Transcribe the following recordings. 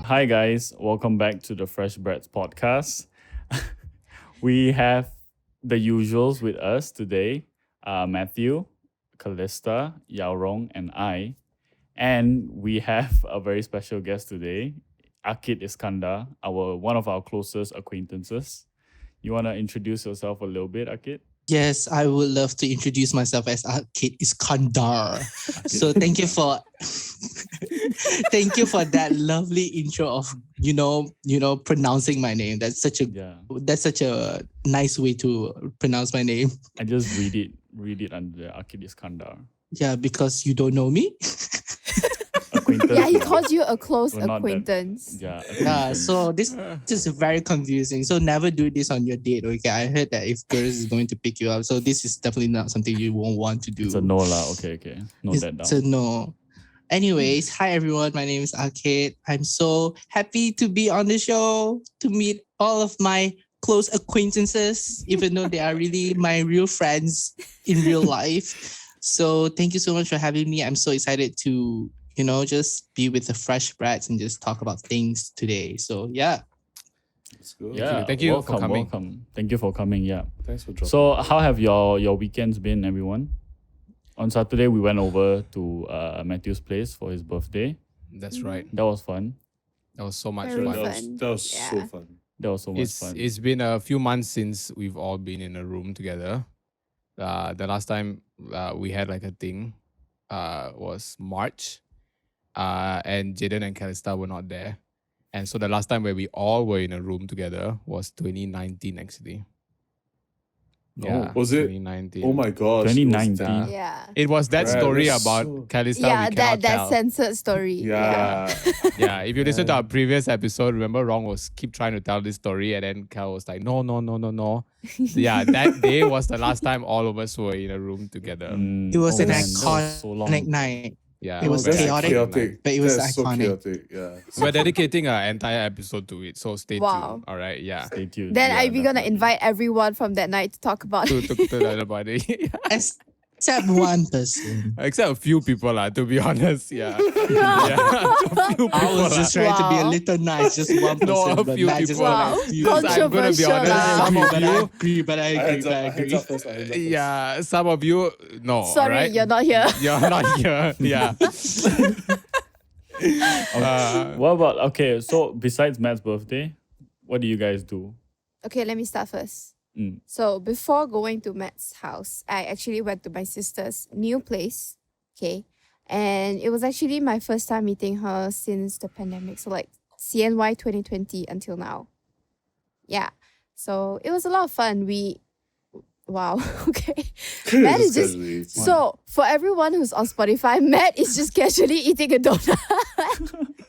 Hi guys, welcome back to the Fresh Brats podcast. We have the usuals with us today. Matthew, Callista, Rong, and I. And we have a very special guest today, Akid Iskandar, one of our closest acquaintances. You want to introduce yourself a little bit, Akid? Yes, I would love to introduce myself as Akid Iskandar. So thank you for thank you for that lovely intro of pronouncing my name. That's such a nice way to pronounce my name. I just read it under Akid Iskandar. Yeah, because you don't know me. Yeah, he called you a close acquaintance. So this is very confusing. So never do this on your date, okay? I heard that if girls is going to pick you up, so this is definitely not something you won't want to do. It's a no lah. Okay. Note that down. It's a no. Anyways, hi everyone. My name is Akid. I'm so happy to be on the show, to meet all of my close acquaintances, even though they are really my real friends in real life. So thank you so much for having me. I'm so excited to just be with the Fresh Brats and just talk about things today. So, yeah. That's good. Yeah, Thank you for coming. Welcome. Thank you for coming, yeah. Thanks for dropping. So, how have your weekends been, everyone? On Saturday, we went over to Matthew's place for his birthday. That's right. That was fun. That was so much Very fun. fun. That was so fun. That was so much fun. It's been a few months since we've all been in a room together. The last time we had like a thing was March. And Jaden and Callista were not there. And so the last time where we all were in a room together was 2019 actually. Yeah, was it? 2019. Oh my gosh. 2019. Yeah. It was that Right, story that's about so- Callista. Yeah, we cannot that tell. censored story. Yeah. Yeah, if you listen to our previous episode, remember Rong was keep trying to tell this story, and then Cal was like, no. Yeah, that day was the last time all of us were in a room together. It was an man, that was so long. iconic night. Yeah, It was very chaotic. But it was That's iconic. So chaotic, yeah. We're dedicating an entire episode to it, so stay Wow. tuned. All right, yeah. Stay tuned. Then Yeah, are we gonna definitely. invite everyone from that night to talk about it? to learn about it. Except one person. Except a few people, to be honest. Yeah. Yeah. A few I people, was just trying to be a Wow. little nice, just one person. No, a but few Matt just people. went Wow. like, few. I'm gonna be Controversial honest. lah. Some of But I you, agree, but I agree. Hands up first. yeah, some of you, no. Sorry, alright? you're not here. You're not here. Yeah. What about, so besides Matt's birthday, what do you guys do? Okay, let me start first. Mm. So before going to Matt's house, I actually went to my sister's new place. Okay. And it was actually my first time meeting her since the pandemic. So like CNY 2020 until now. Yeah. So it was a lot of fun. Wow. Okay. Matt is just so for everyone who's on Spotify, Matt is just casually eating a donut.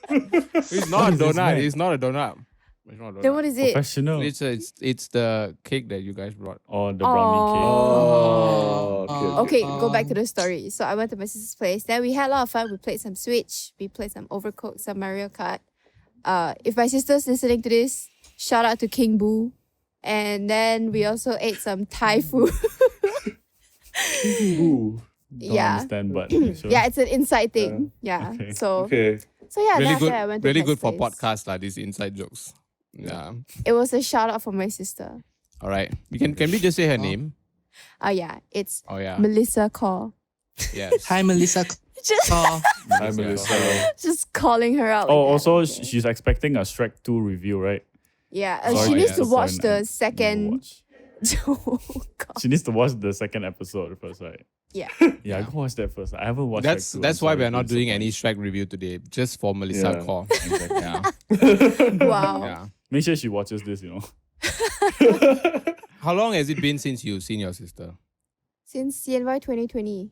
It's not a What is this, donut. man? It's not a donut. It's not a donut. Then what is it? Professional. It's the cake that you guys brought. Or the brownie Oh, Okay, go back to the story. So I went to my sister's place. Then we had a lot of fun. We played some Switch. We played some Overcooked, some Mario Kart. If my sister's listening to this, shout out to King Boo. And then we also ate some Thai food. Ooh. Don't Yeah. understand, but sure. Yeah, it's an inside thing. Yeah. Okay. So Okay. yeah, Really that's good. why I went to Really Matt's good for place. podcasts like these inside jokes. Yeah. It was a shout out from my sister. All right. Can we just say her name? Oh yeah, it's Oh yeah. Melissa Call. Yes. Hi, Melissa. Just, Oh, Hi, Melissa. just calling her out. Oh, like that, also, okay. she's expecting a Shrek 2 review, right? Yeah, Sorry, she needs yeah, to sorry, watch I the never second. watch. Oh, God. She needs to watch the second episode first, right? Yeah. Yeah, go watch that first. I haven't watched That's Shrek 2. that's I'm why sorry we're to not doing any disappoint. Shrek review today. Just for Melissa Yeah. Call. Exactly. Yeah. Wow. Yeah. Make sure she watches this, How long has it been since you've seen your sister? Since CNY 2020.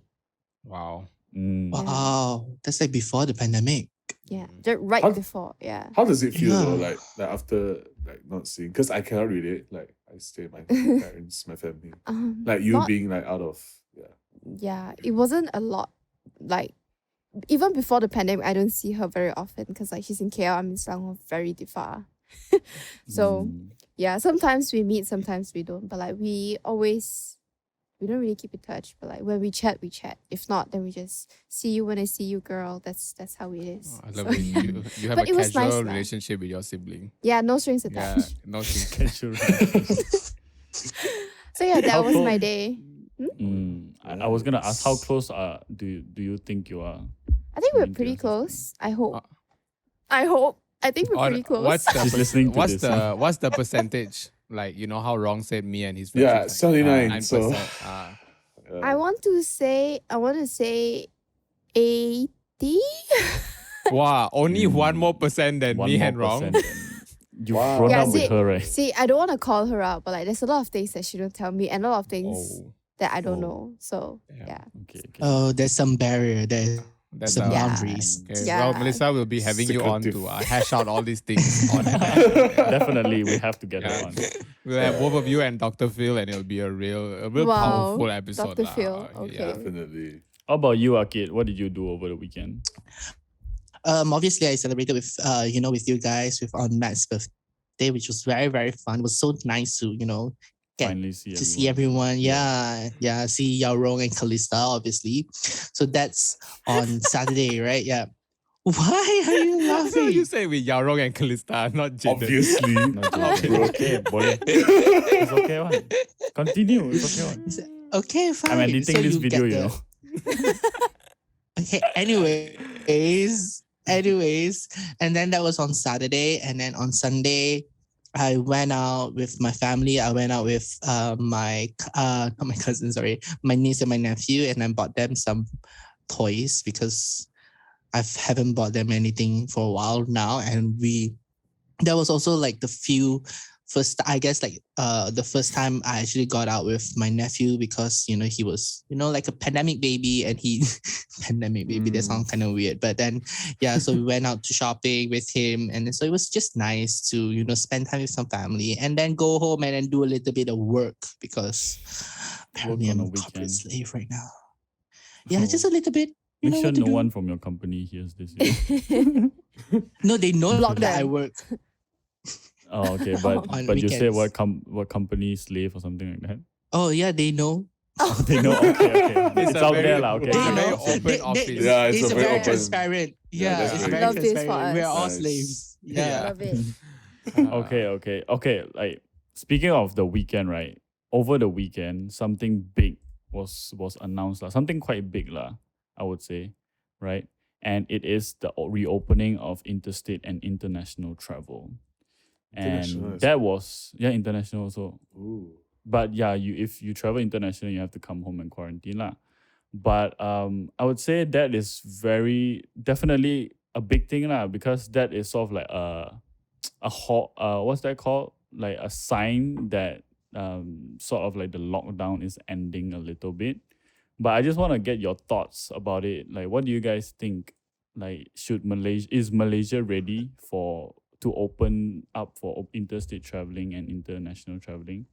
Wow. Mm. wow. That's like before the pandemic. Yeah. Just right How- before. Yeah. How does it feel though? Yeah. Like after not seeing, because I cannot read it. Like I stay with my parents, my family. Like you Not- being like out of Yeah. It wasn't a lot. Like, even before the pandemic, I don't see her very often because like she's in KL, I'm in Selangor, very far. So Mm. yeah, sometimes we meet, sometimes we don't. But like we always we don't really keep in touch. But like when we chat, we chat. If not, then we just see you when I see you, girl. That's how it is. I So, love it. You have But a it was nice casual lah. relationship with your sibling. yeah, no strings Yeah, attached. no things. Casual. So yeah, that How was close- my day. I was gonna ask how close do you think you are? I think we're Mean to pretty your sister. close. I hope. Uh, I hope. I think we're Or pretty close. What's the She's listening to what's this, the what's the percentage? Like, you know how Rong said me and his friends. Yeah, is 79, 9%. so- I want to say 80. Wow, only 1% than One me more and Rong. percent than- You've Wow. grown Yeah, up with see- her, right? See, I don't want to call her out, but like there's a lot of things that she don't tell me and a lot of things Oh, that I don't Oh. know. So Yeah. yeah. Okay. Oh, there's some barrier. There's that's some a- Yeah. boundaries. Okay, Yeah. well, Melissa will be having you on Secretive. to hash out all these things on air. Definitely, we have to get her Yeah. on. We'll have both of you and Dr. Phil, and it'll be a real Wow, powerful episode. Dr. lah. Phil, okay. Yeah. Definitely. How about you, Akid? What did you do over the weekend? Obviously I celebrated with with you guys on Matt's birthday, which was very, very fun. It was so nice to, get Finally see to see everyone. Yeah. See Yao Rong and Kalista, obviously. So that's on Saturday, right? Yeah. Why are you So laughing? you say with Yao Rong and Kalista, not Jaden. Obviously. No, Jaden. Okay, boy. It's okay one. Continue. It's okay one. Okay, fine. I'm editing So this you video, get you the- know. Okay, anyways, and then that was on Saturday, and then on Sunday, I went out with my family. I went out with not my cousin, sorry, my niece and my nephew, and I bought them some toys because I haven't bought them anything for a while now, and that was also like the first time I actually got out with my nephew because he was like a pandemic baby, and he pandemic baby, that sounds kind of weird, but then so we went out to shopping with him, and so it was just nice to spend time with some family and then go home and then do a little bit of work because apparently on I'm a a corporate weekend. slave right now. Yeah, Oh. just a little bit. You Make know sure what to no do. one from your company hears this. No, they know Block that I them. work. Oh, okay. But On you said weekends. what company slave or something like that? Oh yeah, they know. They know. Okay. It's a out very- there, lah. Okay. it's a They very know. open office. Yeah, it's a very very open- transparent. Yeah, Yeah, that's it's great. very Love this for transparent. We're us. all Nice. slaves. Yeah. Yeah. Love it. Okay. Like speaking of the weekend, right? Over the weekend, something big was announced, lah. Something quite big, lah, I would say, right? And it is the reopening of interstate and international travel. International And as that was international also. Ooh. But yeah, if you travel international, you have to come home and quarantine, lah. But I would say that is definitely a big thing, lah, because that is sort of like what's that called? Like a sign that sort of like the lockdown is ending a little bit. But I just want to get your thoughts about it. Like, what do you guys think? Like, is Malaysia ready to open up for interstate traveling and international traveling?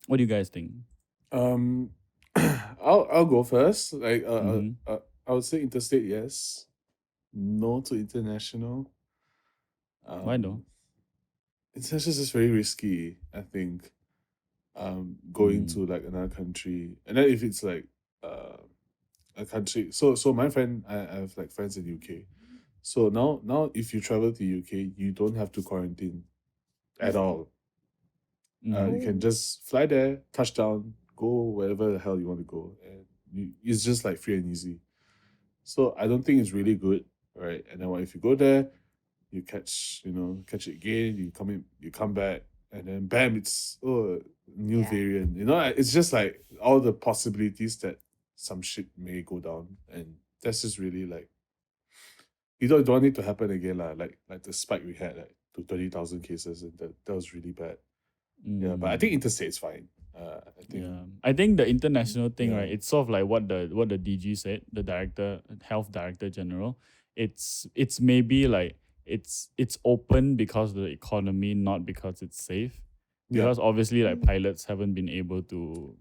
What do you guys think? I'll go first. Like Mhm. I would say interstate, yes. No to international. Why no? International is just very risky, I think. Going Mm. to like another country, and then if it's like a country. So my friend, I have like friends in UK. So now if you travel to UK, you don't have to quarantine at all. Mhm. You can just fly there, touchdown, go wherever the hell you want to go, and it's just like free and easy. So I don't think it's really good, right? And then if you go there, you catch it again, you come back, and then bam, it's new Yeah. variant. It's just like all the possibilities that some shit may go down, and that's just really like you don't want it to happen again, lah. Like the spike we had, like to 30,000 cases, and that was really bad. Yeah, but I think interstate's fine. I think Yeah, I think the international thing, Yeah. right? It's sort of like what the DG said, the health director general. It's maybe like it's open because of the economy, not because it's safe. Yeah. Because obviously, like pilots haven't been able to,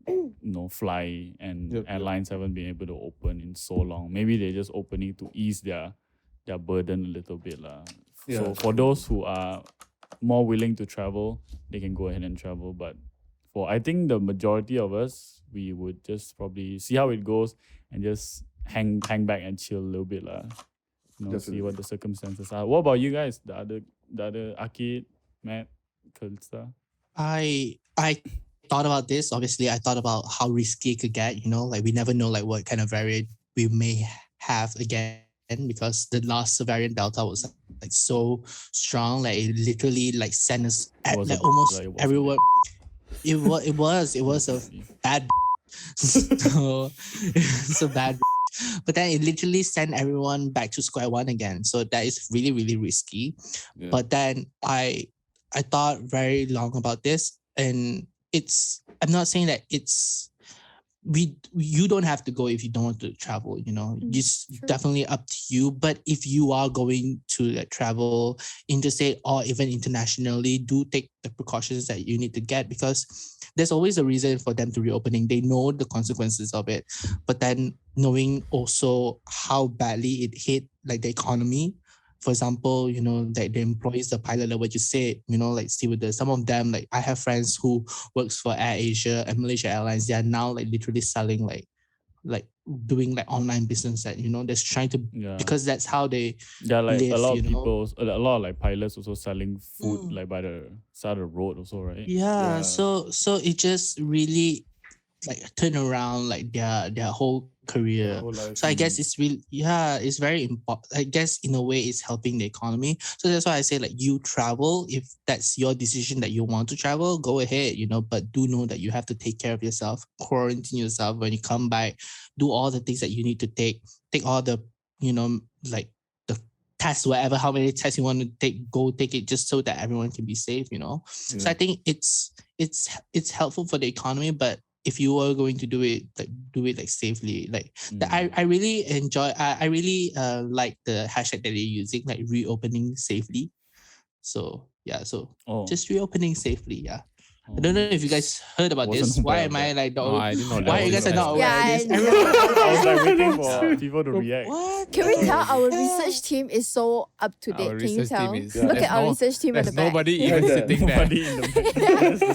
fly, and Yep, yep. airlines haven't been able to open in so long. Maybe they're just opening to ease their burden a little bit, lah. Yeah, So for true. those who are more willing to travel, they can go ahead and travel. But for I think the majority of us, we would just probably see how it goes and just hang back and chill a little bit lah. See Definitely. what the circumstances are. What about you guys? The other Akid, Matt, Kalista? I thought about this. Obviously, I thought about how risky it could get. Like we never know like what kind of variant we may have again, because the last variant Delta was like so strong. Like it literally like sent us It was like a- almost like, it was a everyone. It was a bad so it's a bad but then it literally sent everyone back to square one again, so that is really really risky. Yeah. But then I thought very long about this, and I'm not saying that you don't have to go if you don't want to travel, just true. definitely up to you. But if you are going to like travel interstate or even internationally, do take the precautions that you need to get, because there's always a reason for them to reopening. They know the consequences of it, but then knowing also how badly it hit like the economy. For example, like the employees, the pilot, like what you said, like stewardess, some of them, like I have friends who works for Air Asia and Malaysia Airlines. They are now like literally selling like doing like online business that, that's trying to, Yeah. because that's how they Yeah, like a live, lot of you know? people, a lot of like pilots also selling food Mm. like by the side of the road also, right? Yeah. Yeah. So it just really like turn around like their whole career. Whole life. So I guess it's really, it's very important. I guess in a way it's helping the economy. So that's why I say like you travel, if that's your decision that you want to travel, go ahead, but do know that you have to take care of yourself, quarantine yourself when you come back, do all the things that you need to take all the, like the tests, whatever, how many tests you want to take, go take it, just so that everyone can be safe, So I think it's helpful for the economy, but if you are going to do it like safely, like I really enjoy. I really like the hashtag that they're using, like reopening safely. So yeah, so Oh, just reopening safely. Yeah, I oh. don't know if you guys heard about Wasn't this. Why aware am of I that. like the No, only? I didn't know that. Why you guys are not aware Yeah, of this? I know. I was like waiting for people to react. What? Can we tell our Yeah. research team is so up to Our date? Can you research tell? team is. Yeah. Look there's at our no- research team at There's the back. nobody Yeah. even sitting there. Nobody in the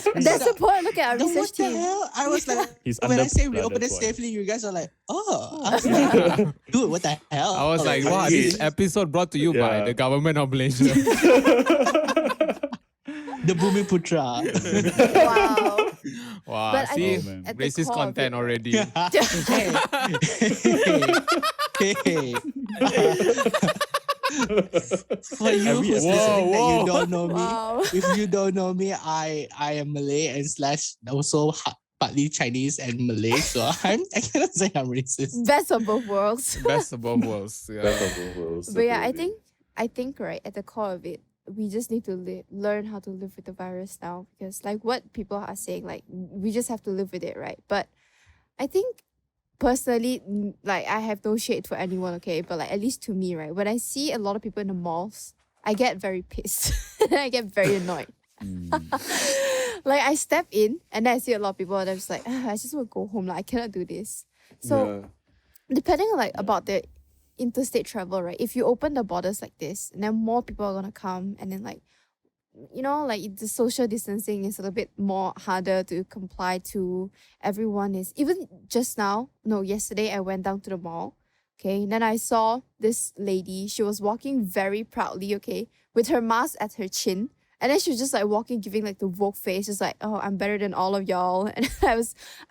screen. There's support. Look at our No, research what the team. hell? I was like, He's when I say underprepared, reopen it that's why. safely, you guys are like, oh, I was like, dude, what the hell? I was like, Oh, wow, okay. this episode brought to you by Yeah. the government of Malaysia. the Bumiputra. Wow. Wow, But I see, think at the racist core of content it, already. hey. For you Every who's episode. listening that you don't know me, Wow. if you don't know me, I am Malay and slash also partly Chinese and Malay, so I cannot say I'm racist. Best of both worlds. Best of both worlds. Yeah. Best of both worlds, But yeah, definitely. I think right at the core of it, we just need to learn how to live with the virus now, because like what people are saying, like we just have to live with it, right? But I think personally, like I have no shade for anyone, okay, but like at least to me, right, when I see a lot of people in the malls, I get very pissed. I get very annoyed. Like I step in and then I see a lot of people and I'm just like, I just want to go home. Like I cannot do this. So depending on like about the interstate travel, right? If you open the borders like this, and then more people are gonna come, and then like, like the social distancing is a little bit more harder to comply to. Everyone is, even just now, no, yesterday I went down to the mall, okay, and then I saw this lady. She was walking very proudly, okay, with her mask at her chin. And then she was just like walking, giving like the Vogue face, just like, oh, I'm better than all of y'all. And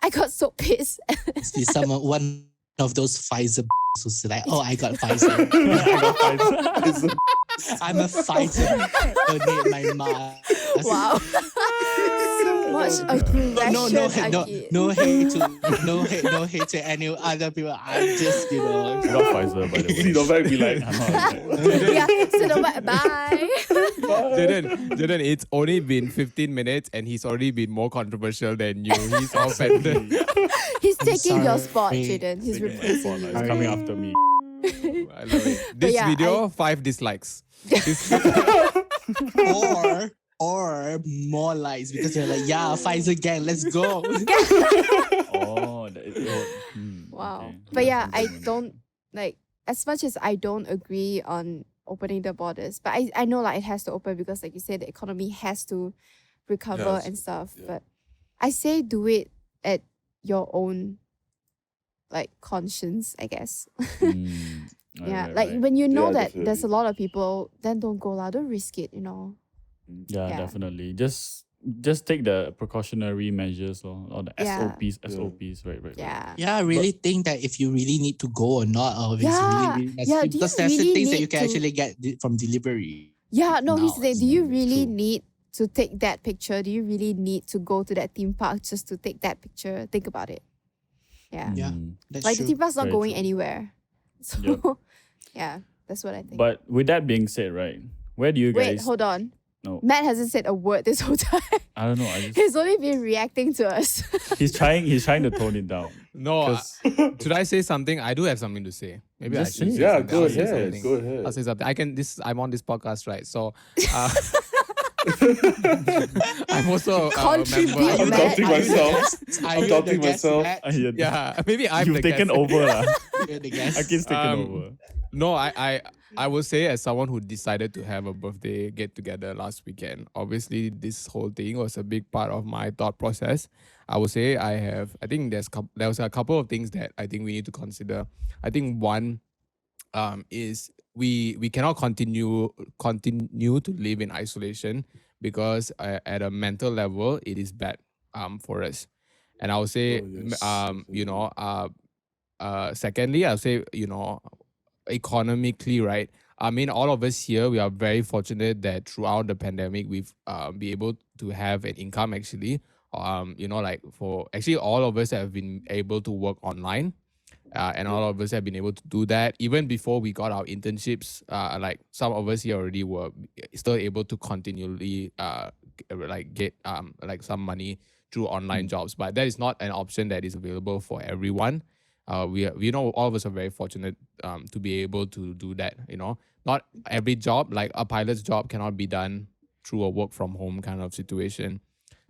I got so pissed. See one of those Pfizer who's like, oh, I got Pfizer. I'm a Pfizer. Donate my mask. Wow. So much aggression. No hate to any other people. I'm just, Not Pfizer, by the way. Sinovac be like, I'm not Yeah, so no, bye. Jaden, it's only been 15 minutes and he's already been more controversial than you. He's offended. He's taking your spot, sorry. Jaden. He's Taking replacing effort, you. like, it's coming after me. I love it. This yeah, video, 5 dislikes. or more likes, because they're like, yeah, Pfizer gang, let's go. Oh, Wow. okay. But yeah, That's I something. don't like, as much as I don't agree on opening the borders, but I know like it has to open because like you said, the economy has to recover Yes, and stuff. yeah. But I say do it at your own like conscience, I guess. Mm, Yeah, right, like right. when you know Yeah, that there's a definitely. lot of people, then don't go lah. Don't risk it, you know. Yeah, Yeah. definitely. Just take the precautionary measures or the Yeah. SOPs, Yeah. SOPs, right, right, right. Yeah. Yeah, I really think that if you really need to go or not, or if it's really, Yeah. really Yeah. necessary, Do you because there's the really things that you need can to? actually get from delivery. Yeah. No, here's now. the thing. Do you really True. need to take that picture? Do you really need to go to that theme park just to take that picture? Think about it. Yeah. Yeah, Mm, that's Like the true. theme park's not very going true. anywhere. So Yep. yeah, that's what I think. But with that being said, right, where do you Wait, guys? hold on. No, Matt hasn't said a word this whole time. I don't know. I just He's only been reacting to us. he's trying to tone it down. No, 'Cause- should I say something? I do have something to say. Maybe Just I should say say it. Yeah, something. go I'll say ahead. something. Go ahead. I'll say something. I'm on this podcast, right? So uh, I'm also a Contribute, member. I'm Matt. doubting Are you the myself. Are I'm you doubting the guest, myself. Matt? Yeah, maybe I'm You've the taken guest. over, lah. You're the guest. Akid's taken Um, over. No, I will say, as someone who decided to have a birthday get together last weekend, obviously this whole thing was a big part of my thought process. I would say I think there was a couple of things that I think we need to consider. I think one is we cannot continue to live in isolation, because at a mental level it is bad for us. And I would say Oh, yes, you definitely. know secondly, I'll say, economically, right? I mean, all of us here, we are very fortunate that throughout the pandemic, we've been able to have an income actually. Like for actually all of us have been able to work online, and all of us have been able to do that even before we got our internships. Like some of us here already were still able to continually like get like some money through online jobs, but that is not an option that is available for everyone. We know all of us are very fortunate to be able to do that. Not every job, like a pilot's job, cannot be done through a work from home kind of situation.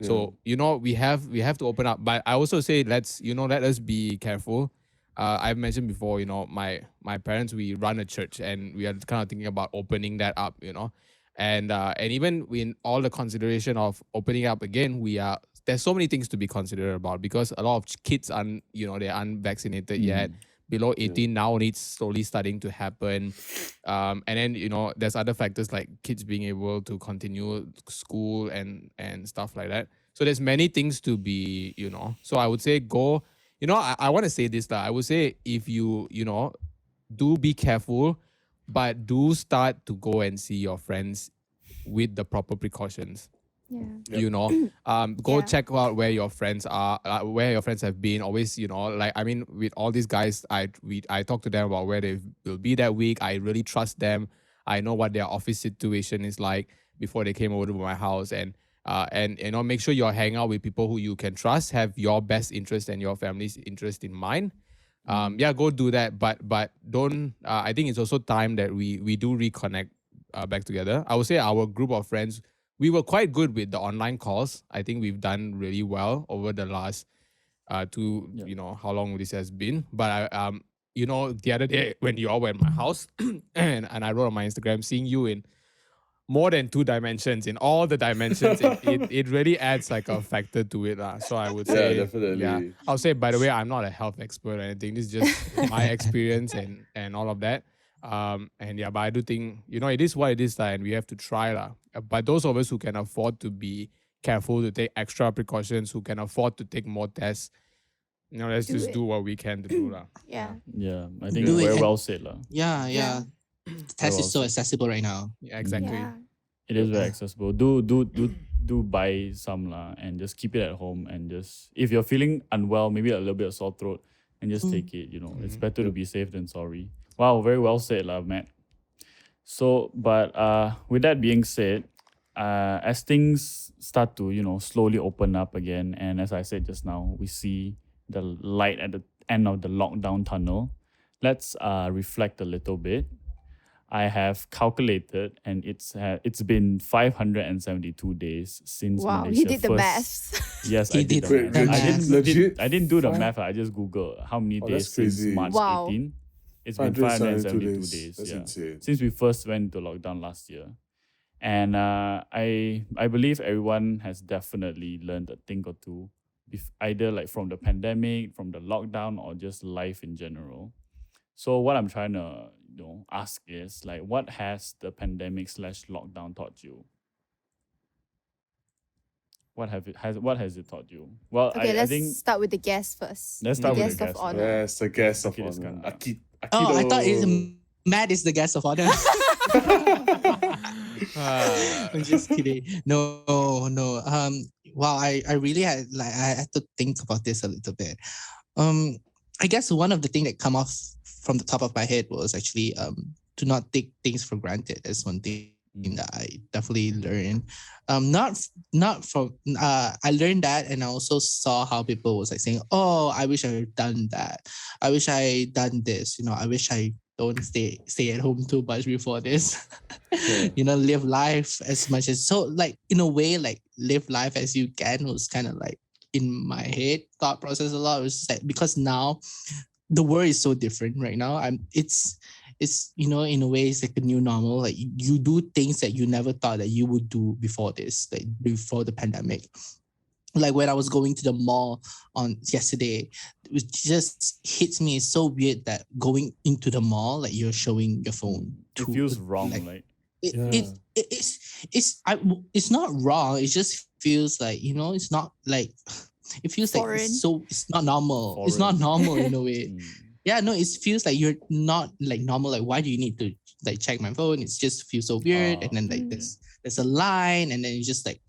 So we have to open up, but I also say let us be careful. I've mentioned before, my parents, we run a church, and we are kind of thinking about opening that up, and even in all the consideration of opening up again, there's so many things to be considered about, because a lot of kids they're unvaccinated yet. Below 18 now, it's slowly starting to happen. And then there's other factors like kids being able to continue school and stuff like that. So there's many things to be, so I would say go. I want to say this that I would say, if you do be careful, but do start to go and see your friends with the proper precautions. Yeah. Go Yeah. check out where your friends are, where your friends have been. Always, like, I mean, with all these guys, I talk to them about where they will be that week. I really trust them. I know what their office situation is like before they came over to my house, and make sure you're hanging out with people who you can trust, have your best interest and your family's interest in mind. Go do that, but don't. I think it's also time that we do reconnect back together. I would say our group of friends, we were quite good with the online calls. I think we've done really well over the last how long this has been. But the other day when you all were at my house, and I wrote on my Instagram, seeing you in more than 2 dimensions, in all the dimensions, it really adds like a factor to it. So I would say, definitely. I'll say, by the way, I'm not a health expert or anything. This is just my experience and all of that. But I do think, it is what it is, and we have to try. But those of us who can afford to be careful, to take extra precautions, who can afford to take more tests, let's Do just it. do what we can to do. Yeah. Yeah, I think Do it, very and- well said, lah. Yeah. Yeah. Test well is so said. accessible right now. Yeah, exactly. Yeah. It is very Yeah. accessible. Do buy some lah, and just keep it at home, and just if you're feeling unwell, maybe a little bit of sore throat, and just take it. It's better to be safe than sorry. Wow, very well said, lah, Matt. So, but with that being said, as things start to slowly open up again, and as I said just now, we see the light at the end of the lockdown tunnel. Let's reflect a little bit. I have calculated, and it's been 572 days since Wow. Malaysia He did the first. maths. Yes, He I did did the the math. math. Legit? I didn't do the Five- math. I just Googled how many Oh, days that's since crazy. March Wow. 18. It's been 572 572 days. days. That's Yeah. insane. Since we first went to lockdown last year. And I believe everyone has definitely learned a thing or two, either like from the pandemic, from the lockdown, or just life in general. So what I'm trying to ask is like, what has the pandemic slash lockdown taught you? What has it taught you? Well, Okay, I let's think start with the guest first. let's The start with the guest of guest first. honor. Yes, the guest of Akid honor. Iskandar. Oh, I thought Akido. Matt is the guest of honor. Ah. I'm just kidding. No, no. Wow, I really I had to think about this a little bit. Um, I guess one of the thing that come off from the top of my head was actually to not take things for granted. That's one thing that I definitely learned. Not from I learned that, and I also saw how people was like saying, "Oh, I wish I had done that. I wish I done this. I wish I don't stay at home too much before this." Yeah. Live life as much as so like in a way like live life as you can was kind of like in my head thought process a lot. It was just like because now the world is so different right now. It's in a way it's like a new normal. Like you do things that you never thought that you would do before this, like before the pandemic. Like when I was going to the mall on yesterday, it just hits me. It's so weird that going into the mall, like you're showing your phone. It feels wrong, like like it, Yeah. it's not wrong. It just feels like it's not like it feels like Foreign. it's not normal. It's not Foreign. normal in a way. mm, Yeah, no, it feels like you're not like normal. Like, why do you need to like check my phone? It just feels so weird. And then like Mm. there's a line, and then you just like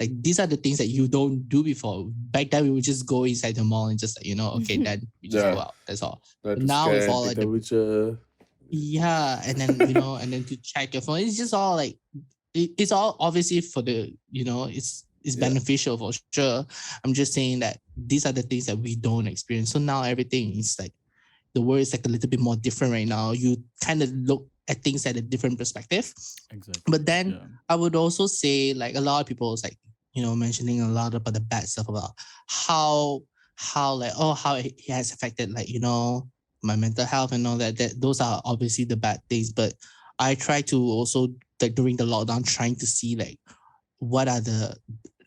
these are the things that you don't do before. Back then we would just go inside the mall and just like, okay, then we just go Yeah. out. That's all. Like to Now it's scan, all take like the temperature. yeah, and then and then to check your phone. It's just all like it's all obviously for the it's Yeah. beneficial for sure. I'm just saying that these are the things that we don't experience. So now everything is like the world is like a little bit more different right now. You kind of look at things at a different perspective. exactly. But then Yeah. I would also say like a lot of people was like, mentioning a lot about the bad stuff about how like how it has affected like, my mental health and all that. That those are obviously the bad things. But I try to also like during the lockdown trying to see like what are the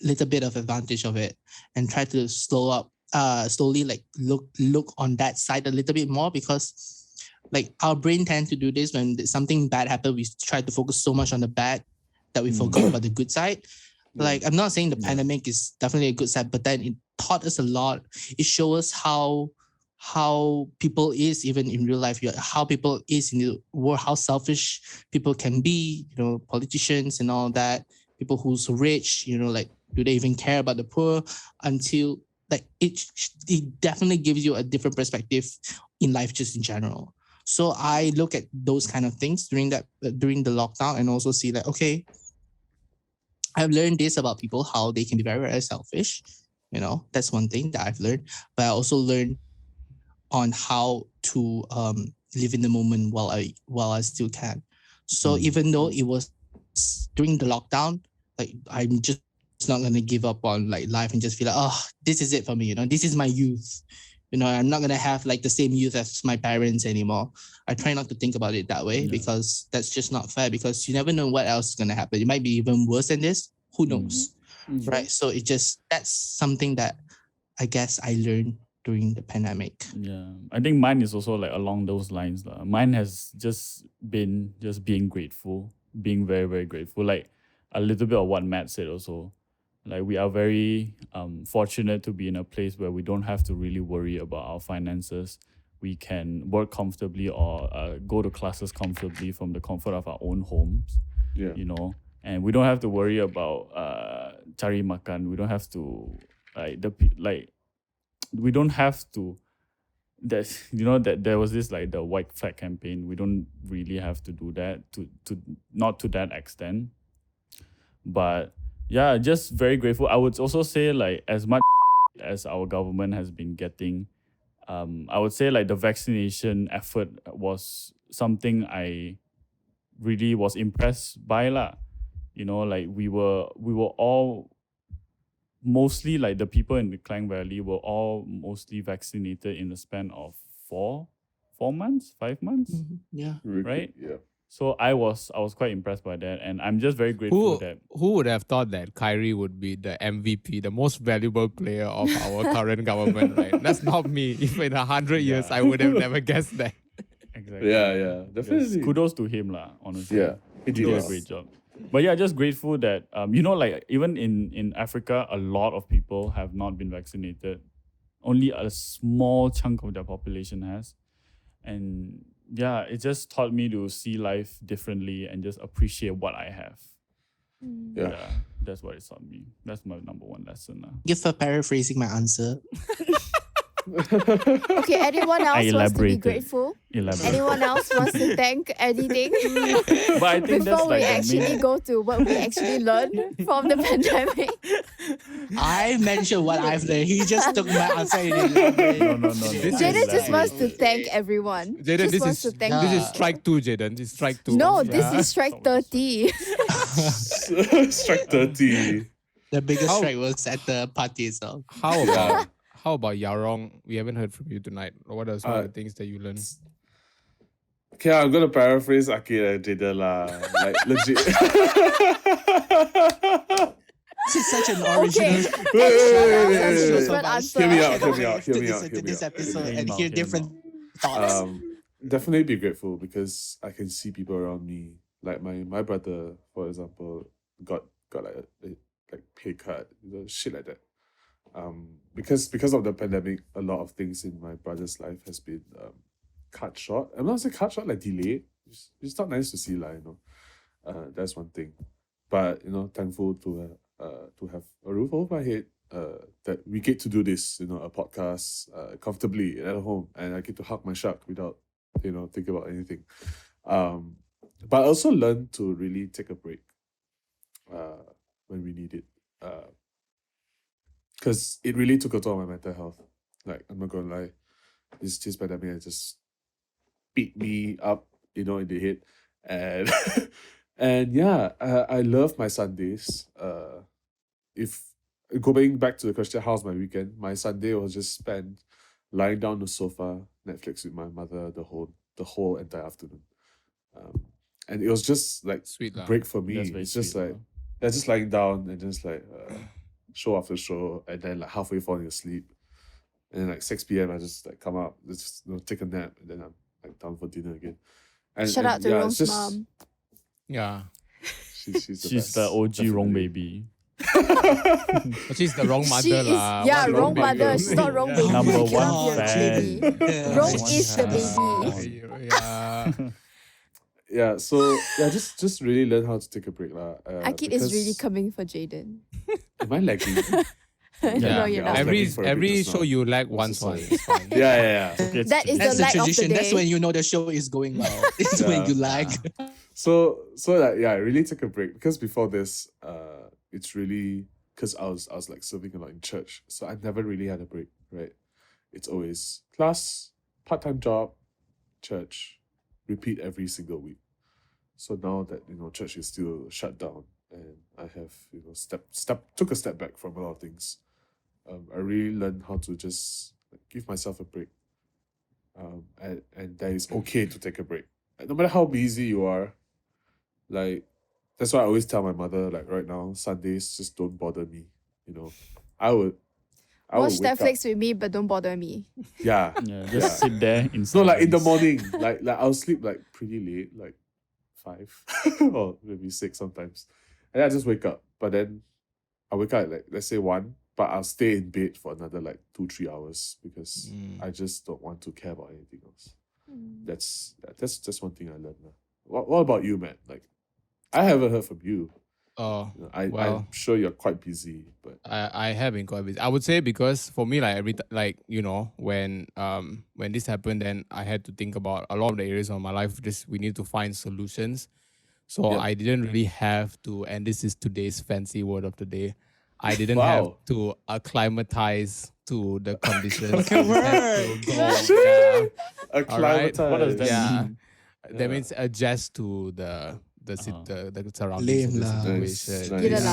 little bit of advantage of it and try to slowly like look on that side a little bit more because like our brain tend to do this when something bad happened. We try to focus so much on the bad that we forgot about the good side. Like I'm not saying the Yeah. pandemic is definitely a good side, but then it taught us a lot. It showed us how people is even in real life, how people is in the world, how selfish people can be, politicians and all that, people who's rich, like do they even care about the poor until like it definitely gives you a different perspective in life just in general. So I look at those kind of things during the lockdown and also see that, okay, I've learned this about people, how they can be very, very selfish. That's one thing that I've learned. But I also learned on how to live in the moment while I still can. So even though it was during the lockdown, like I'm just not gonna give up on like life and just feel like, oh, this is it for me. This is my youth. I'm not gonna have like the same youth as my parents anymore. I try not to think about it that way because that's just not fair. Because you never know what else is gonna happen. It might be even worse than this. Who knows, right? So that's something that I guess I learned during the pandemic. Yeah, I think mine is also like along those lines. Mine has just been just being grateful, being very, very grateful. Like a little bit of what Matt said also. Like we are very fortunate to be in a place where we don't have to really worry about our finances. We can work comfortably or go to classes comfortably from the comfort of our own homes, Yeah. and we don't have to worry about cari makan. We don't have to we don't have to that there was this like the white flag campaign. We don't really have to do that to not to that extent. But yeah, just very grateful. I would also say like as much as our government has been getting, I would say like the vaccination effort was something I really was impressed by lah. Like we were all mostly like the people in the Klang Valley were all mostly vaccinated in the span of 4 months, 5 months. Yeah. Really Right? quick, Yeah. So I was quite impressed by that, and I'm just very grateful that Who would have thought that Kyrie would be the MVP, the most valuable player of our current government, right? That's not me. If in 100 years, Yeah. I would have never guessed that. exactly. Yeah, Just definitely. kudos to him, lah. Honestly, Yeah, he did a great job. But yeah, just grateful that like even in Africa, a lot of people have not been vaccinated. Only a small chunk of their population has, and yeah, it just taught me to see life differently and just appreciate what I have. Yeah. That's what it taught me. That's my number one lesson. Give for paraphrasing my answer. Okay, anyone else wants to be elaborated. grateful? Elaborate. Anyone else wants to thank anything? But I think that's Before we like the actually main. go to what we actually learned from the pandemic. I mentioned what I've learned. He just took my answer and elaborated. No. Jaden just wants to thank everyone. Jaden, Just wants to thank this is Yeah. strike 2, Jaden. This is strike 2. No, Yeah. this is strike 30. Strike 30. The biggest How- strike was at the party itself. How about Yarong? We haven't heard from you tonight. What are some of the things that you learned? Okay, I'm gonna paraphrase Akid and Jaden lah. Like legit. This is such an original. Everyone else has wait, different wait. answer. Hear me out, I hear cannot me out, wait hear to me out, listen hear to me this out. episode Hear and him out, hear hear him different thoughts. Definitely be grateful because I can see people around me. Like my brother, for example, got like a like pay cut, shit like that. Because of the pandemic, a lot of things in my brother's life has been cut short. I'm not saying cut short, like delayed. It's not nice to see, like, that's one thing. But thankful to have a roof over my head. That we get to do this, a podcast comfortably at home, and I get to hug my shark without think about anything. But I also learn to really take a break when we need it. Because it really took a toll on my mental health. Like, I'm not gonna lie, this pandemic has just beat me up, in the head, and and yeah, I love my Sundays. If going back to the question, how's my weekend? My Sunday was just spent lying down on the sofa, Netflix with my mother the whole entire afternoon. And it was just like Sweet lah. break for me. That's very It's just sweet, like lah. yeah, just lying down and just like show after show, and then like halfway falling asleep, and then like 6 p.m. I just like come up, just take a nap, and then I'm like down for dinner again. And Shout out to yeah, Rong's it's just, mom. Yeah. She's She's the the OG wrong definitely. baby. But she's the wrong She mother is, lah. yeah, What wrong baby? mother. She's not wrong baby. Number She cannot one be a fan. baby. Yeah. Rong Number is the one baby. fan. Yeah. Yeah, so yeah, just really learn how to take a break lah. Akid is really because- coming for Jaden. Am I lagging? No, Yeah. you're I was not. lagging for a bit Every just show now. you lag I'm so once sorry. It's fine. Yeah. Okay, That is That's the the lag of the tradition. That's day. when you know the show is going well. It's when Yeah. you lag. So like yeah, I really took a break because before this, it's really because I was like serving a lot in church, so I never really had a break. Right, it's always class, part-time job, church, repeat every single week. So now that church is still shut down, and I have took a step back from a lot of things. I really learned how to just give myself a break. And that it's okay to take a break. No matter how busy you are, like that's why I always tell my mother, like right now, Sundays just don't bother me. I would Watch wake up. Netflix with me, but don't bother me. Yeah. Yeah, just sit there in So like in the silence. morning, like I'll sleep like pretty late, like 5 or maybe 6 sometimes. And I just wake up. But then I wake up at like let's say 1, but I'll stay in bed for another like 2-3 hours because I just don't want to care about anything else. That's one thing I learned. What about you, Matt? Like I haven't heard from you. Oh, I'm sure you're quite busy, but I have been quite busy. I would say because for me, like when this happened, then I had to think about a lot of the areas of my life. Just we need to find solutions. So Yeah. I didn't really have to, and this is today's fancy word of the day. I didn't Wow. have to acclimatize to the conditions. Okay, I just had word. to go, yeah. acclimatize. What does that Yeah. mean? That Yeah. means adjust to the surroundings Lame of the lah. situation. Gila Nice. lah.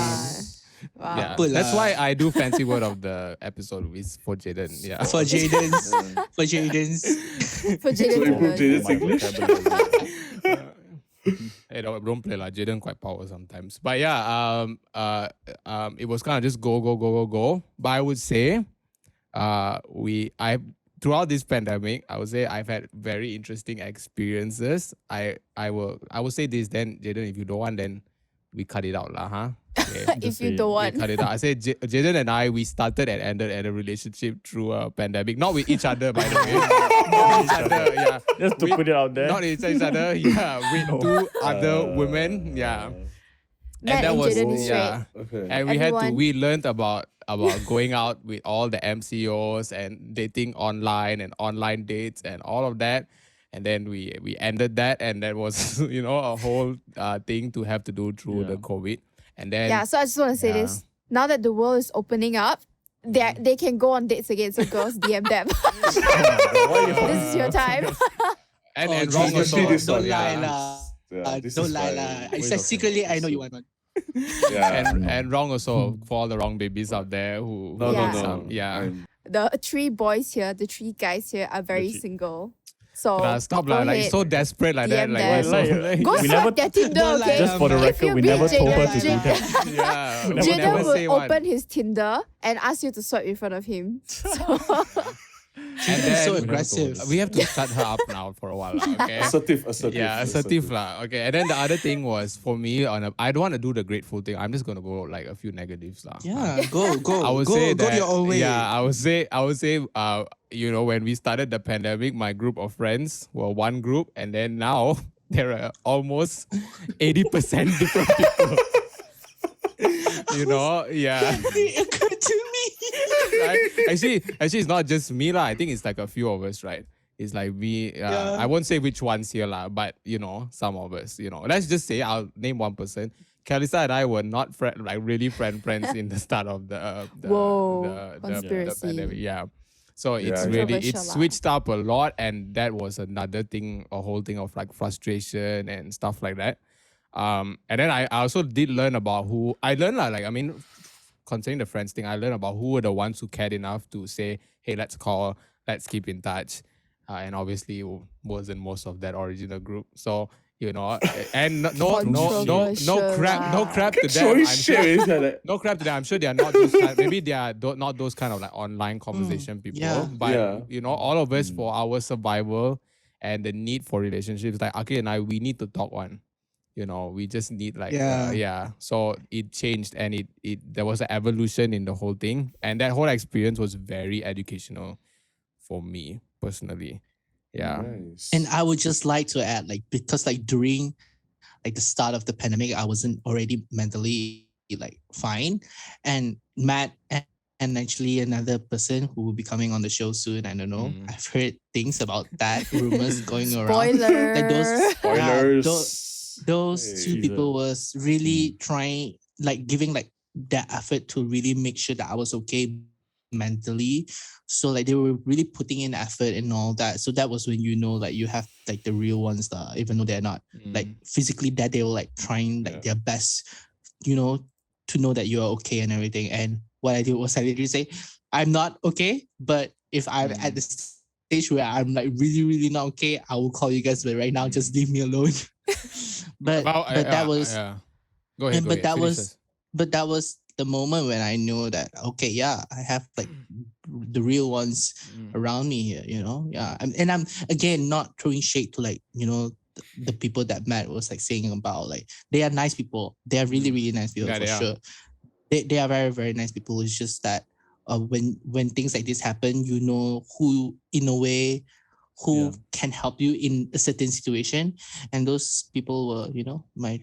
Wow. Yeah, Apa that's lah. why I do fancy word of the episode is for Jaden. Yeah. For Jaden's For To Jaden's improve word. Jaden's My English. vocabulary. Hey, don't play like Jaden quite power sometimes. But yeah, it was kind of just go. But I would say, I throughout this pandemic, I would say I've had very interesting experiences. I will say this then, Jaden, if you don't want, then we cut it out lah, huh? Okay. If Just you say- don't We want. cut it out. I said Jaden and I, we started and ended at a relationship through a pandemic. Not with each other, by the way. Not with each other, yeah. Just to We- put it out there. Not with each other, yeah. With two other women, yeah. Matt that and was Jaden is yeah. Okay. And Everyone- we learned about going out with all the MCOs and dating online and online dates and all of that. And then we ended that, and that was a whole thing to have to do through the Yeah. COVID. And then Yeah, so I just want to say Yeah. this. Now that the world is opening up, they can go on dates again. So girls, DM them. This is your time. and Oh, Rong Jesus, also this don't one, lie yeah. lah. Yeah, this Don't is lie why lah. I we said talking secretly, about I know this. you want one. Yeah. and Rong also for all the wrong babies out there who No, Yeah. no. yeah. I'm- The three boys here, the three guys here are very Legit. single. So Stop go lah, like ahead. so desperate like that. DM Like, them. why so, Like- Go We swipe never- their Tinder, Don't lie, okay? Just for the If record, you we beat never told her to do Jaden- that. yeah, we Jaden never say will one. open his Tinder and ask you to swipe in front of him. So And Jaden is so then aggressive. we have to shut her up now for a while, lah, okay? assertive. Yeah, assertive lah. Okay, and then the other thing was for me I don't want to do the grateful thing. I'm just gonna go like a few negatives lah. Yeah, go. I would go, say go that, your own way. Yeah, I would say when we started the pandemic, my group of friends were one group, and then now there are almost 80% different people. Yeah. It occurred to me. Right? Actually, it's not just me lah. I think it's like a few of us, right? It's like we. Yeah. I won't say which ones here lah, but some of us. Let's just say I'll name one person. Kalisa and I were not really friends in the start of the Whoa, the conspiracy. pandemic. Yeah. So it's Yeah. really Controversial it's lah. switched up a lot, and that was another thing, a whole thing of like frustration and stuff like that. And then I also did learn about who I learned lah. Like, I mean, concerning the friends thing, I learned about who were the ones who cared enough to say, "Hey, let's call, let's keep in touch." And obviously, it wasn't most of that original group. So and no crap to them. Throwing I'm shit. sure, It's like that. no crap to them. I'm sure they are not those kind, maybe they are not those kind of like online conversation people. yeah. But Yeah. all of us for our survival and the need for relationships, like Akid and I, we need to talk one. We just need like Yeah. So it changed, and it there was an evolution in the whole thing, and that whole experience was very educational for me personally. Yeah. Nice. And I would just like to add, like, because like during like the start of the pandemic, I wasn't already mentally like fine. And Matt and actually another person who will be coming on the show soon, I don't know. Mm. I've heard things about that, rumors going around. Spoiler. Like those Spoilers. those Hey. two people was really trying, like giving like that effort to really make sure that I was okay mentally. So like they were really putting in effort and all that. So that was when like you have like the real ones that even though they're not like physically that, they were like trying like their best, to know that you are okay and everything. And what I did was I literally say, I'm not okay, but if I'm at the stage where I'm like really, really not okay, I will call you guys. But right now, just leave me alone. but that was Go ahead. but that finish was this. but that was the moment when I know that okay, yeah, I have like the real ones around me here, yeah. And I'm again not throwing shade to like the people that Matt was like saying about, like they are nice people. They are really, really nice people Yeah, for they are. sure. They are very, very nice people. It's just that when things like this happen, who in a way who can help you in a certain situation, and those people were my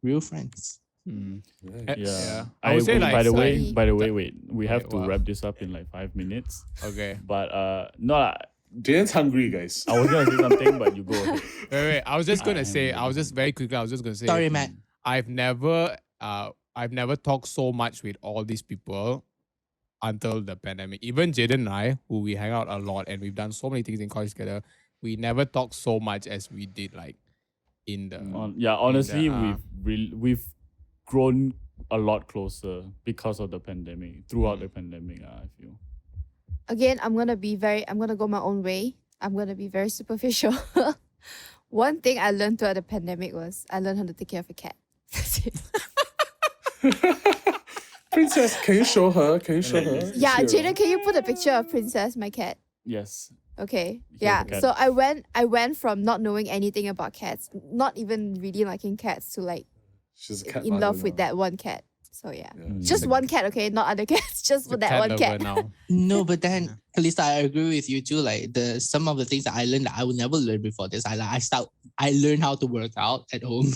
real friends. Nice. Yeah. I would say like by the sorry. way, wait. We have to wow. wrap this up in like 5 minutes. Okay. But no, Jaden's hungry, guys. I was gonna say something, but you go ahead. Wait. I was just gonna I say. am- I was just very quickly. I was just gonna say. Sorry, Matt. I've never talked so much with all these people until the pandemic. Even Jaden and I, who we hang out a lot and we've done so many things in college together, we never talked so much as we did like in the Honestly, uh, we've grown a lot closer because of the pandemic. Throughout the pandemic, I feel. Again, I'm gonna go my own way. I'm gonna be very superficial. One thing I learned throughout the pandemic was I learned how to take care of a cat. That's it. Princess, can you show her? Can you show her? Is Yeah, she Jaden, around? can you put a picture of Princess, my cat? Yes. Okay. Here's Yeah. the cat. So I went from not knowing anything about cats, not even really liking cats, to like She's a cat in love mother with now. that one cat. So yeah. Yeah. Just one cat, okay? Not other cats, just for The that one lover cat. now. No, but then Kalista, I agree with you too. Like some of the things that I learned that I would never learn before this. I learned how to work out at home.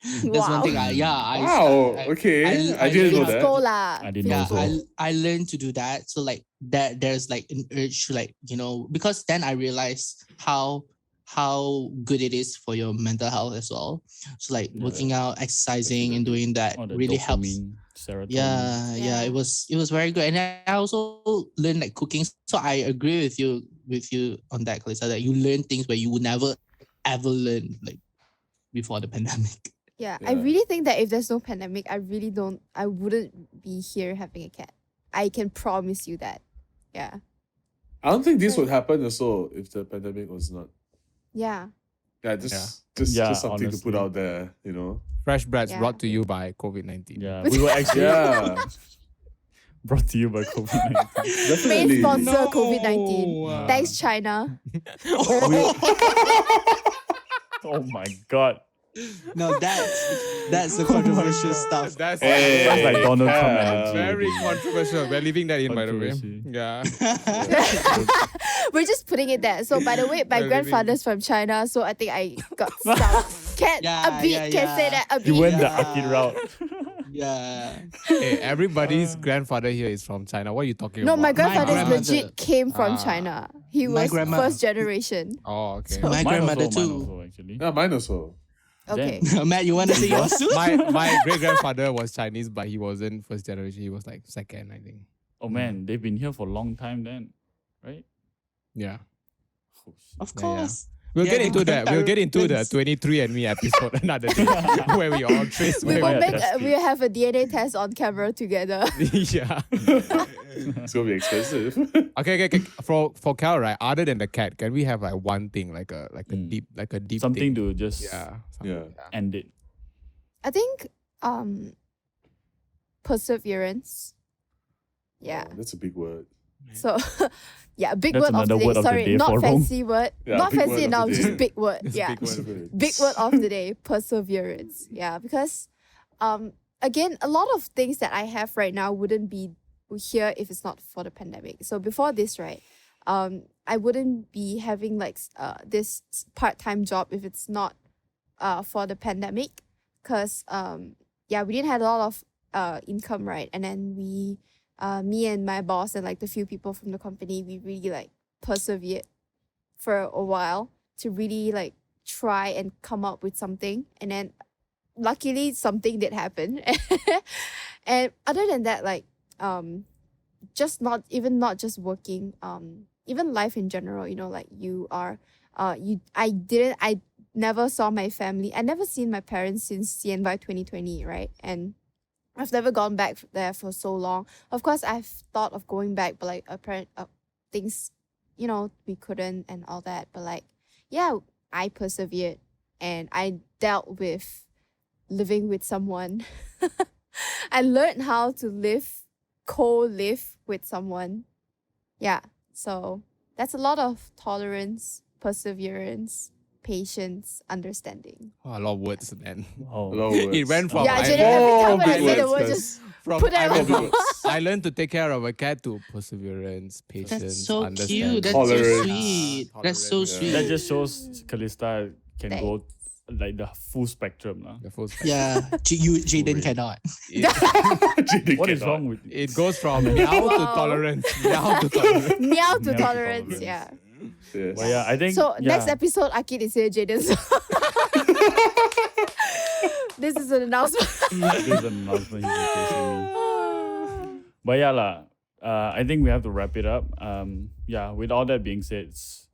That's one Wow. thing. Wow. Okay. I didn't know learned that. Finish lah. I didn't Yeah, know so. I learned to do that. So like that there's like an urge to like, because then I realized how good it is for your mental health as well. So like Yeah. working out, exercising and doing that All the really helps. dopamine, serotonin. Yeah, Yeah. it was very good. And I also learned like cooking. So I agree with you on that, Kalisa, that you learn things where you would never ever learn like before the pandemic. Yeah, I Yeah. really think that if there's no pandemic, I wouldn't be here having a cat. I can promise you that. Yeah. I don't think this would happen also if the pandemic was not. Yeah. Yeah, just Yeah, something to put honestly. out there, Fresh Brats Yeah. brought to you by COVID-19. Yeah, we were actually Yeah, brought to you by COVID-19. Main definitely. sponsor COVID-19. Thanks, China. Oh my god. No, that's the controversial stuff. That's That's like Donald Trump hell. energy. very controversial. We're leaving that in, by the way. Controversy. Yeah. We're just putting it there. So by the way, my Well, grandfather's from China, so I think I got some cat Yeah, a bit. yeah, Can say yeah. that a bit. You went the Yeah. Akid route. Yeah. Hey, everybody's grandfather here is from China. What are you talking No, about? my grandfather grandmother- legit came from Ah. China. He My was grandma- first generation. Oh, okay. My Mine grandmother also, too. Mine also, actually. Yeah, mine also. Okay. Matt, you want to say yours too? my great grandfather was Chinese, but he wasn't first generation. He was like second, I think. Oh man, they've been here for a long time then, right? Yeah. Oh, shit. Of Yeah, course. We'll Yeah, get they into that. We'll get into the parents. 23andMe episode another day where we all trace We where will Yeah, make that's we have a DNA test on camera together. yeah. It's gonna be expensive. Okay. For Cal, right? Other than the cat, can we have like one thing, like a Mm. deep Something thing? to just Yeah. Yeah. end it. I think perseverance. Yeah. Oh, that's a big word. So yeah, big That's word of the another day. word of the Sorry, day not for Rong. fancy word. Yeah, Not big word fancy of the enough, day. just big word. It's Yeah. big word. Big word of the day, perseverance. Yeah, because again, a lot of things that I have right now wouldn't be here if it's not for the pandemic. So before this, right, I wouldn't be having like this part-time job if it's not for the pandemic, because yeah, we didn't have a lot of income, right? And then me and my boss and like the few people from the company, we really like persevered for a while to really like try and come up with something. And then luckily something did happen. And other than that, like not just working, even life in general, like you are I never saw my family. I never seen my parents since CNY 2020, right? And I've never gone back there for so long. Of course, I've thought of going back, but like apparent things, we couldn't and all that. But like, yeah, I persevered and I dealt with living with someone. I learned how to co-live with someone. Yeah, so that's a lot of tolerance, perseverance, patience, understanding. Oh, a lot of words, man. Oh, A lot of It words. went from Yeah, I Jaden, every time when I big say the words, word, guys. just from put I it learned, on. I learned to take care of a cat to perseverance, patience, That's so understanding. cute. That's Tolerance. so sweet. That's so Tolerance, sweet. that just shows Kalista can Thanks. go like the full spectrum. lah. The full spectrum. Yeah, Jaden cannot. It, What is wrong with it goes from meow to Wow. tolerance. Meow to tolerance. Meow to Meow to tolerance, tolerance. yeah. Yes. Well, yeah, I think So yeah. next episode, Akid is here, Jaden. So this is an announcement. This is an announcement he's replacing me. But yeah, I think we have to wrap it up. Yeah, with all that being said, it's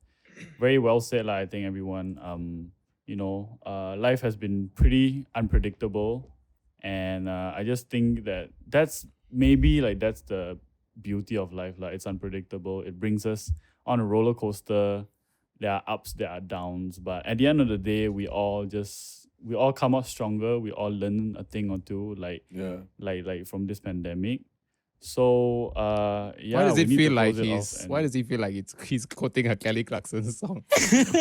very well said, I think everyone. Life has been pretty unpredictable, and I just think that's the beauty of life. It's unpredictable. It brings us on a roller coaster there are ups, there are downs, but at the end of the day, we all come out stronger. We all learn a thing or two, like from this pandemic. So yeah, Why does we it need to feel like close it off and- Why does he feel like he's quoting a Kelly Clarkson song?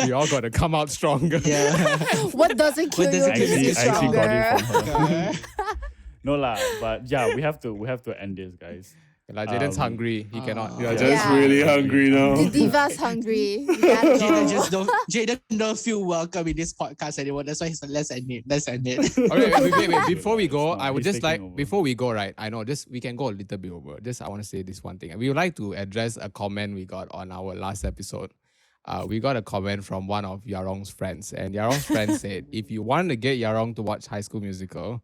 We all got to come out stronger. Yeah. What doesn't kill What you doesn't makes kill you you I actually got it stronger. from her. No lah, but yeah, we have to end this, guys. Like Jaden's Um, hungry. He cannot. Yeah, Yeah. Jaden's Yeah. really hungry now. The diva's hungry. You gotta go. Jaden don't feel welcome in this podcast anymore. That's why he's like, let's end it. Let's end it. Okay, wait. Before we go, It's I would fine. just He's like, taking over. before we go, right? I know, just we can go a little bit over. Just I want to say this one thing. We would like to address a comment we got on our last episode. We got a comment from one of Yarong's friends, and Yarong's friend said, if you want to get Yarong to watch High School Musical,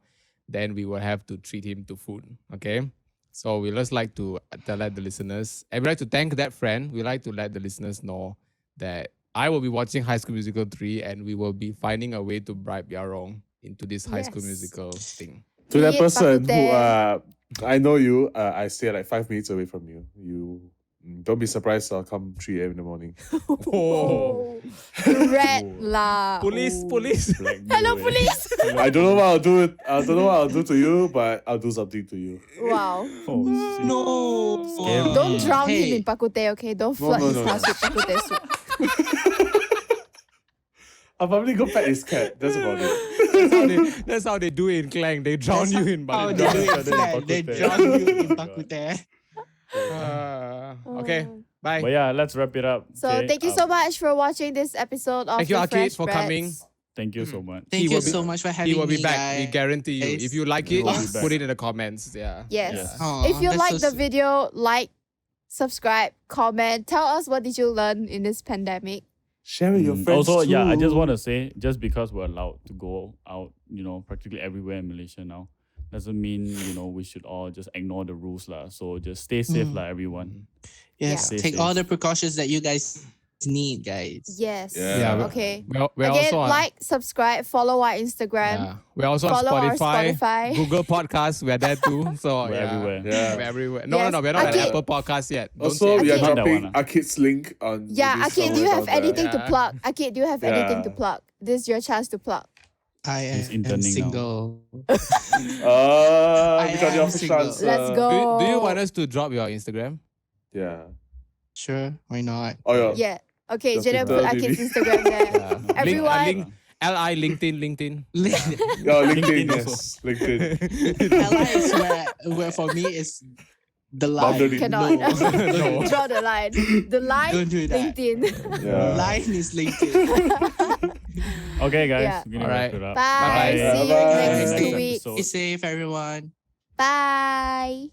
then we will have to treat him to food. Okay. So we just like to let the listeners, and we like to thank that friend. We like to let the listeners know that I will be watching High School Musical 3 and we will be finding a way to bribe Yarong into this High School Yes. Musical thing. To that Be it person who Bak I know you, I stay like 5 minutes away from you. You don't be surprised I'll come 3 a.m. in the morning. Oh. Red lah. Police. Hello, police. I don't know what I'll do. I don't know what I'll do to you, but I'll do something to you. Wow. Oh, shit. No. Scary. Don't drown him Hey. in bakute, okay? Don't flood no, his no. house with bakute soup. I'll probably go pet his cat. That's about it. That's how they do it in Klang. They drown you in How Bali. they do Drown it. each other in Like, they Bak drown Kut you Teh. in bakute. Okay, bye. But yeah, let's wrap it up. So okay? thank you so much for watching this episode of Thank you, The Akid, Fresh for Brats. coming. Thank you so much. Thank He you will be- so much for having He will be me, back. We guys. guarantee you. If you like He it, will be back. put it in the comments. Yeah. Yes. Yeah. Aw, If you that's like so the sweet. video, like, subscribe, comment. Tell us what did you learn in this pandemic. Share with your friends. Also, yeah, I just too. want to say, just because we're allowed to go out, practically everywhere in Malaysia now, doesn't mean, we should all just ignore the rules lah. So just stay safe lah, everyone. Yes, Yeah. take Stay all safe. the precautions that you guys need, guys. Yes. Yeah. Okay. We're Again, also on, like, subscribe, follow our Instagram. yeah. We're also on Follow our Spotify, Spotify. Google Podcasts. We're there too. So We're yeah. everywhere. Yeah. We're everywhere. No, Yes. we're not Akid- at Apple Podcasts yet. Don't Also, say we are Akid- Not that dropping one, ah. Akid's link on. Yeah, this Akid, do you somewhere have down there. anything to Yeah. plug? Akid, do you have anything to Yeah. plug? This is your chance to plug. I He's am interning now. single. We got the am official single. answer. Let's go. do you want us to drop your Instagram? Yeah. Sure, why not? Oh yeah. Yeah. Okay, Your Jaden, put Twitter, Akid's maybe. Instagram there. Yeah. Everyone. LinkedIn. Yeah, LinkedIn. LinkedIn Yes, LinkedIn. LI is where for me is the line. Boundary. Cannot. No. Draw the line. The line, Don't do that. LinkedIn. Yeah. Line is LinkedIn. Okay, guys. Yeah. We're gonna Alright. wrap it up. Bye. Bye-bye. See you in the Bye-bye. next Next 2 weeks. episode. Be safe, everyone. Bye.